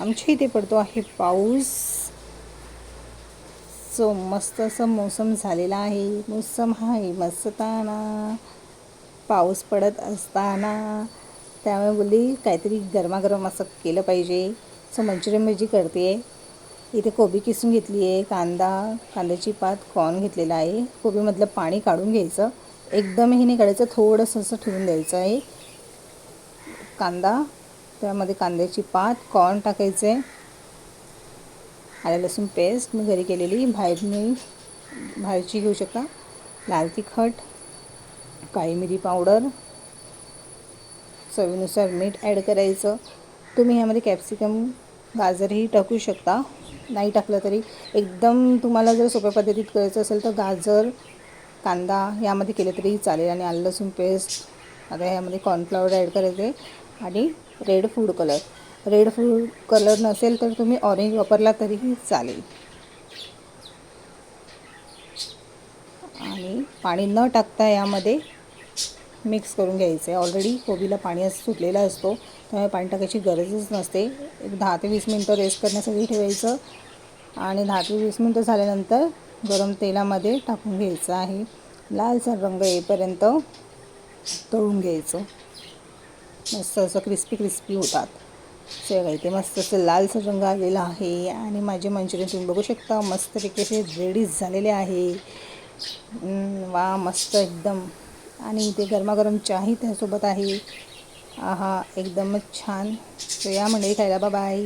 आमच्या इथे पडतो आहे पाऊस. सो मस्त असं मोसम झालेला आहे. मोसम आहे मस्ताना, पाऊस पडत असताना. त्यामुळे बोलली काहीतरी गरमागरम असं केलं पाहिजे. सो मंचुरियन भजी करते आहे. इथे कोबी किसून घेतली आहे, कांद्याची पात, कॉर्न घेतलेला आहे. कोबीमधलं पाणी काढून घ्यायचं, एकदम हे नाही काढायचं, थोडंसं असं ठेवून द्यायचं आहे. कांदा, त्यामध्ये कांद्याची पात, कॉर्न टाकायचं आहे. आलं लसूण पेस्ट मी घरी केलेली, बाहेरची घेऊ शकता. लाल तिखट, काळी मिरी पावडर, चवीनुसार मीठ ॲड करायचं. तुम्ही ह्यामध्ये कॅप्सिकम, गाजरही टाकू शकता. नाही टाकलं तरी एकदम तुम्हाला जर सोप्या पद्धतीत करायचं असेल तर गाजर, कांदा यामध्ये केलं तरी चालेल. आणि आलं लसूण पेस्ट. आता ह्यामध्ये कॉर्नफ्लॉवर ॲड करायचे आणि रेड फूड कलर नसेल तर तुम्ही ऑरेंज वापरला तरीही चालेल. आणि पाणी न टाकता यामध्ये मिक्स करून घ्यायचं आहे. ऑलरेडी कोबीला पाणी सुटलेला असतो, त्यामुळे पाणी टाकायची गरजच नसते. एक 10 ते 20 मिनटं रेस्ट करण्यासाठी ठेवायचं. आणि 10 ते 20 मिनटं झाल्यानंतर गरम तेलामध्ये टाकून घ्यायचं आहे. लालसर रंग येईपर्यंत तळून घ्यायचं. मस्त असं क्रिस्पी होतात. सगळं इथे मस्त असं लालसर रंग आलेला आहे. आणि माझे मंचुरियन तुम्ही बघू शकता मस्तपैकी असे रेडी झालेले आहे. वा, मस्त एकदम. आणि इथे गरमागरम चाही त्यासोबत आहे. आहा, एकदमच छान. तर या मंडळी खायला. बाय.